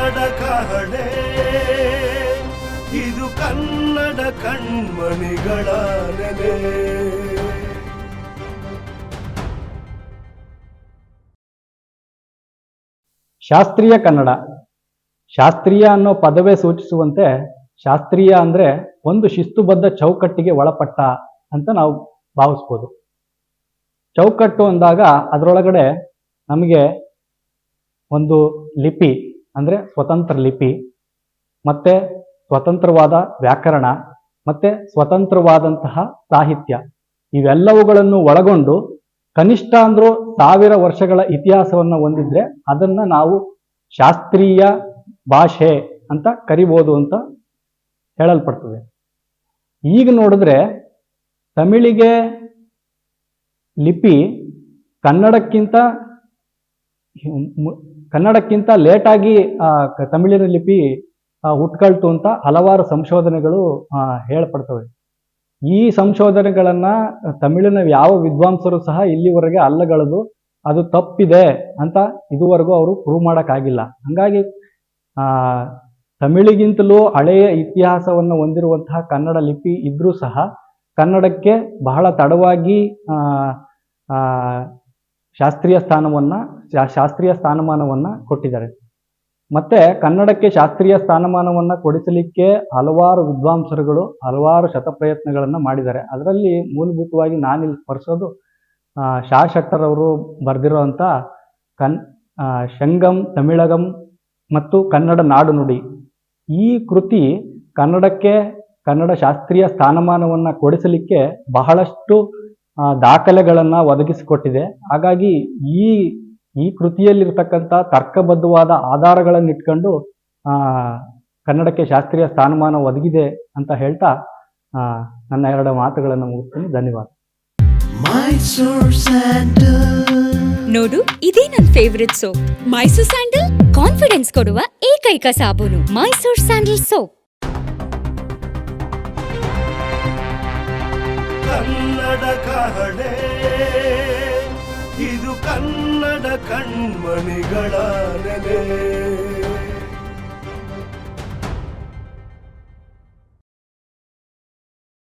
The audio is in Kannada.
ಕನ್ನಡ ಕಹಳೆ ಇದು ಕನ್ನಡ ಕಣ್ಮಣಿಗಳ ನೆಲೆ. ಶಾಸ್ತ್ರೀಯ ಕನ್ನಡ. ಶಾಸ್ತ್ರೀಯ ಅನ್ನೋ ಪದವೇ ಸೂಚಿಸುವಂತೆ ಶಾಸ್ತ್ರೀಯ ಅಂದರೆ ಒಂದು ಶಿಸ್ತುಬದ್ಧ ಚೌಕಟ್ಟಿಗೆ ಒಳಪಟ್ಟ ಅಂತ ನಾವು ಭಾವಿಸ್ಬೋದು. ಚೌಕಟ್ಟು ಅಂದಾಗ ಅದರೊಳಗಡೆ ನಮಗೆ ಒಂದು ಲಿಪಿ ಅಂದರೆ ಸ್ವತಂತ್ರ ಲಿಪಿ, ಮತ್ತೆ ಸ್ವತಂತ್ರವಾದ ವ್ಯಾಕರಣ, ಮತ್ತೆ ಸ್ವತಂತ್ರವಾದಂತಹ ಸಾಹಿತ್ಯ, ಇವೆಲ್ಲವುಗಳನ್ನು ಒಳಗೊಂಡು ಕನಿಷ್ಠ ಅಂದ್ರೂ 1000 ವರ್ಷಗಳ ಇತಿಹಾಸವನ್ನು ಹೊಂದಿದ್ರೆ ಅದನ್ನ ನಾವು ಶಾಸ್ತ್ರೀಯ ಭಾಷೆ ಅಂತ ಕರಿಬೋದು ಅಂತ ಹೇಳಲ್ಪಡ್ತದೆ. ಈಗ ನೋಡಿದ್ರೆ ತಮಿಳಿಗೆ ಲಿಪಿ ಕನ್ನಡಕ್ಕಿಂತ ಲೇಟಾಗಿ ತಮಿಳಿನ ಲಿಪಿ ಹುಟ್ಕೊಳ್ತು ಅಂತ ಹಲವಾರು ಸಂಶೋಧನೆಗಳು ಹೇಳ್ಪಡ್ತವೆ. ಈ ಸಂಶೋಧನೆಗಳನ್ನ ತಮಿಳಿನ ಯಾವ ವಿದ್ವಾಂಸರು ಸಹ ಇಲ್ಲಿವರೆಗೆ ಅಲ್ಲಗಳೆದು ಅದು ತಪ್ಪಿದೆ ಅಂತ ಇದುವರೆಗೂ ಅವರು ಪ್ರೂವ್ ಮಾಡೋಕ್ಕಾಗಿಲ್ಲ. ಹಾಗಾಗಿ ತಮಿಳಿಗಿಂತಲೂ ಹಳೆಯ ಇತಿಹಾಸವನ್ನು ಹೊಂದಿರುವಂತಹ ಕನ್ನಡ ಲಿಪಿ ಇದ್ರೂ ಸಹ ಕನ್ನಡಕ್ಕೆ ಬಹಳ ತಡವಾಗಿ ಶಾಸ್ತ್ರೀಯ ಸ್ಥಾನಮಾನವನ್ನು ಕೊಟ್ಟಿದ್ದಾರೆ. ಮತ್ತೆ ಕನ್ನಡಕ್ಕೆ ಶಾಸ್ತ್ರೀಯ ಸ್ಥಾನಮಾನವನ್ನು ಕೊಡಿಸಲಿಕ್ಕೆ ಹಲವಾರು ವಿದ್ವಾಂಸರುಗಳು ಹಲವಾರು ಶತಪ್ರಯತ್ನಗಳನ್ನು ಮಾಡಿದ್ದಾರೆ. ಅದರಲ್ಲಿ ಮೂಲಭೂತವಾಗಿ ನಾನಿಲ್ಲಿ ಸ್ಮರಿಸೋದು ಶಾ ಶೆಟ್ಟರ್ ಅವರು ಬರೆದಿರುವಂಥ ಶಂಗಂ ತಮಿಳಗಂ ಮತ್ತು ಕನ್ನಡ ನಾಡು ನುಡಿ. ಈ ಕೃತಿ ಕನ್ನಡಕ್ಕೆ ಕನ್ನಡ ಶಾಸ್ತ್ರೀಯ ಸ್ಥಾನಮಾನವನ್ನು ಕೊಡಿಸಲಿಕ್ಕೆ ಬಹಳಷ್ಟು ದಾಖಲೆಗಳನ್ನು ಒದಗಿಸಿಕೊಟ್ಟಿದೆ. ಹಾಗಾಗಿ ಈ ಕೃತಿಯಲ್ಲಿರ್ತಕ್ಕಂಥ ತರ್ಕಬದ್ಧವಾದ ಆಧಾರಗಳನ್ನು ಇಟ್ಕೊಂಡು ಕನ್ನಡಕ್ಕೆ ಶಾಸ್ತ್ರೀಯ ಸ್ಥಾನಮಾನ ಒದಗಿದೆ ಅಂತ ಹೇಳ್ತಾ ನನ್ನ 2 ಮಾತುಗಳನ್ನು ಮುಗಿಸ್ತೀನಿ. ಧನ್ಯವಾದ. ನೋಡು, ಇದೇ ನನ್ನ favourite soap. Mysore sandal confidence ಕೊಡುವ ಏಕೈಕ ಸಾಬೂನು. Mysore sandal soap. ಕನ್ನಡ ಕಹಳೆ ಇದು ಕನ್ನಡ ಕಣ್ಮಣಿಗಳ ನೆಲೆ.